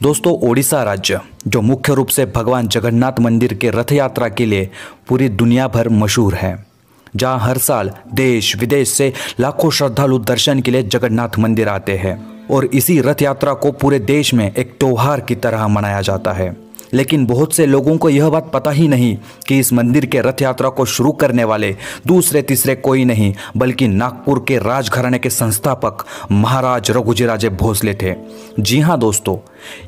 दोस्तों, ओडिशा राज्य जो मुख्य रूप से भगवान जगन्नाथ मंदिर के रथ यात्रा के लिए पूरी दुनिया भर मशहूर है, जहां हर साल देश विदेश से लाखों श्रद्धालु दर्शन के लिए जगन्नाथ मंदिर आते हैं और इसी रथ यात्रा को पूरे देश में एक त्योहार की तरह मनाया जाता है। लेकिन बहुत से लोगों को यह बात पता ही नहीं कि इस मंदिर के रथ यात्रा को शुरू करने वाले दूसरे तीसरे कोई नहीं बल्कि नागपुर के राजघराने के संस्थापक महाराज रघुजीराजे भोसले थे। जी हाँ दोस्तों,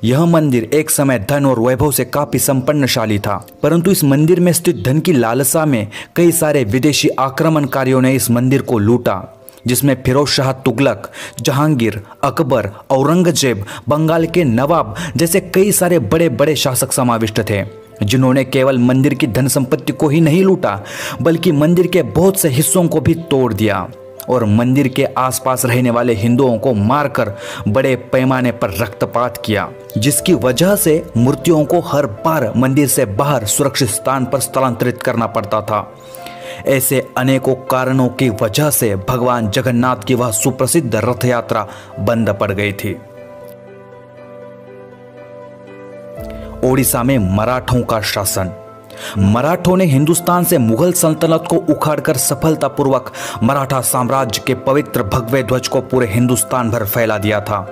यह मंदिर एक समय धन और वैभव से काफी संपन्नशाली था, परंतु इस मंदिर में स्थित धन की लालसा में कई सारे विदेशी आक्रमणकारियों ने इस मंदिर को लूटा, जिसमें फिरोज शाह तुगलक, जहांगीर, अकबर, औरंगजेब, बंगाल के नवाब जैसे कई सारे बड़े बड़े शासक समाविष्ट थे, जिन्होंने केवल मंदिर की धन संपत्ति को ही नहीं लूटा बल्कि मंदिर के बहुत से हिस्सों को भी तोड़ दिया और मंदिर के आसपास रहने वाले हिंदुओं को मारकर बड़े पैमाने पर रक्तपात किया, जिसकी वजह से मूर्तियों को हर बार मंदिर से बाहर सुरक्षित स्थान पर स्थलांतरित करना पड़ता था। ऐसे अनेकों कारणों की वजह से भगवान जगन्नाथ की वह सुप्रसिद्ध रथ यात्रा बंद पड़ गई थी। ओडिशा में मराठों का शासन। मराठों ने हिंदुस्तान से मुगल सल्तनत को उखाड़कर सफलतापूर्वक मराठा साम्राज्य के पवित्र भगवे ध्वज को पूरे हिंदुस्तान भर फैला दिया था,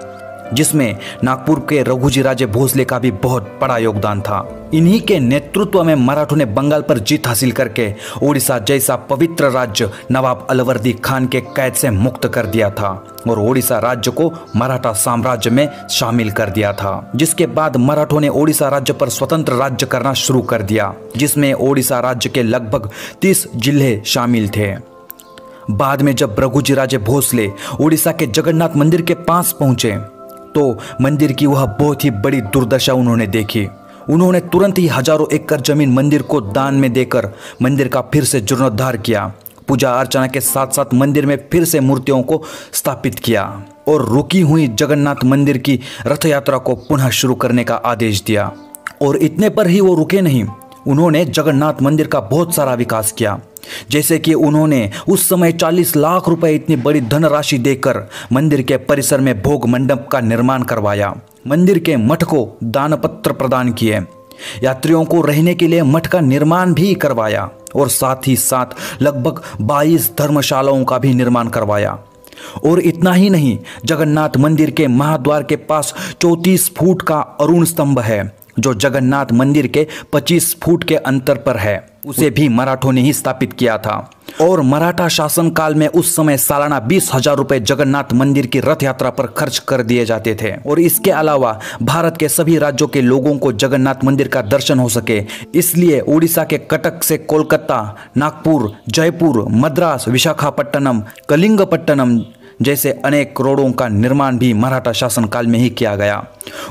जिसमें नागपुर के रघुजीराजे भोसले का भी बहुत बड़ा योगदान था। इन्हीं के नेतृत्व में मराठों ने बंगाल पर जीत हासिल करके ओडिशा जैसा पवित्र राज्य नवाब अलवर्दी खान के कैद से मुक्त कर दिया था और ओडिशा राज्य को मराठा साम्राज्य में शामिल कर दिया था, जिसके बाद मराठों ने ओडिशा राज्य पर स्वतंत्र राज्य करना शुरू कर दिया, जिसमें ओडिशा राज्य के लगभग 30 जिले शामिल थे। बाद में जब रघुजीराजे भोसले ओडिशा के जगन्नाथ मंदिर के पास पहुंचे तो मंदिर की वह बहुत ही बड़ी दुर्दशा उन्होंने देखी। उन्होंने तुरंत ही हजारों एकड़ जमीन मंदिर को दान में देकर मंदिर का फिर से जीर्णोद्धार किया, पूजा अर्चना के साथ साथ मंदिर में फिर से मूर्तियों को स्थापित किया और रुकी हुई जगन्नाथ मंदिर की रथ यात्रा को पुनः शुरू करने का आदेश दिया। और इतने पर ही वो रुके नहीं, उन्होंने जगन्नाथ मंदिर का बहुत सारा विकास किया, जैसे कि उन्होंने उस समय 40 लाख रुपए इतनी बड़ी धनराशि देकर मंदिर के परिसर में भोग मंडप का निर्माण करवाया, मंदिर के मठ को दानपत्र प्रदान किए, यात्रियों को रहने के लिए मठ का निर्माण भी करवाया और साथ ही साथ लगभग 22 धर्मशालाओं का भी निर्माण करवाया। और इतना ही नहीं, जगन्नाथ मंदिर के महाद्वार के पास 34 फुट का अरुण स्तंभ है, जो जगन्नाथ मंदिर के 25 फुट के अंतर पर है, उसे भी मराठों ने ही स्थापित किया था। और मराठा शासन काल में उस समय सालाना 20,000 रुपए जगन्नाथ मंदिर की रथ यात्रा पर खर्च कर दिए जाते थे। और इसके अलावा भारत के सभी राज्यों के लोगों को जगन्नाथ मंदिर का दर्शन हो सके, इसलिए उड़ीसा के कटक से कोलकाता, नागपुर, जयपुर, मद्रास, विशाखापट्टनम, कलिंगपट्टनम जैसे अनेक रोडों का निर्माण भी मराठा शासनकाल में ही किया गया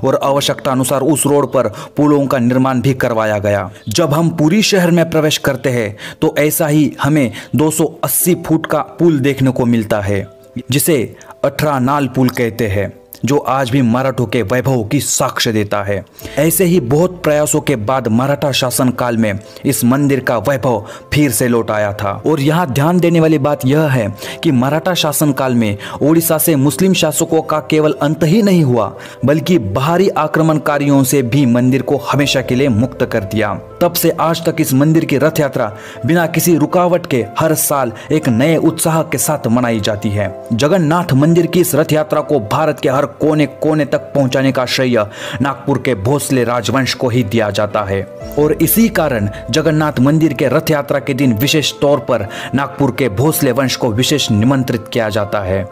और आवश्यकता अनुसार उस रोड पर पुलों का निर्माण भी करवाया गया। जब हम पुरी शहर में प्रवेश करते हैं तो ऐसा ही हमें 280 फुट का पुल देखने को मिलता है, जिसे 18 नाल पुल कहते हैं, जो आज भी मराठों के वैभव की साक्ष्य देता है। ऐसे ही बहुत प्रयासों के बाद मराठा शासन काल में इस मंदिर का वैभव फिर से लौट आया था। और यहाँ ध्यान देने वाली बात यह है कि मराठा शासन काल में ओडिशा से मुस्लिम शासकों का केवल अंत ही नहीं हुआ बल्कि बाहरी आक्रमणकारियों से भी मंदिर को हमेशा के लिए मुक्त कर दिया। तब से आज तक इस मंदिर की रथ यात्रा बिना किसी रुकावट के हर साल एक नए उत्साह के साथ मनाई जाती है। जगन्नाथ मंदिर की इस रथ यात्रा को भारत के हर कोने कोने तक पहुंचाने का श्रेय नागपुर के भोसले राजवंश को ही दिया जाता है और इसी कारण जगन्नाथ मंदिर के रथ यात्रा के दिन विशेष तौर पर नागपुर के भोसले वंश को विशेष निमंत्रित किया जाता है।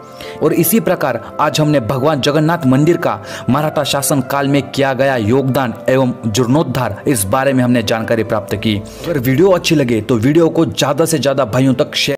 और इसी प्रकार आज हमने भगवान जगन्नाथ मंदिर का मराठा शासन काल में किया गया योगदान एवं जीर्णोद्धार इस बारे में हमने जानकारी प्राप्त की। अगर वीडियो अच्छी लगे तो वीडियो को ज्यादा से ज्यादा भाइयों तक शेयर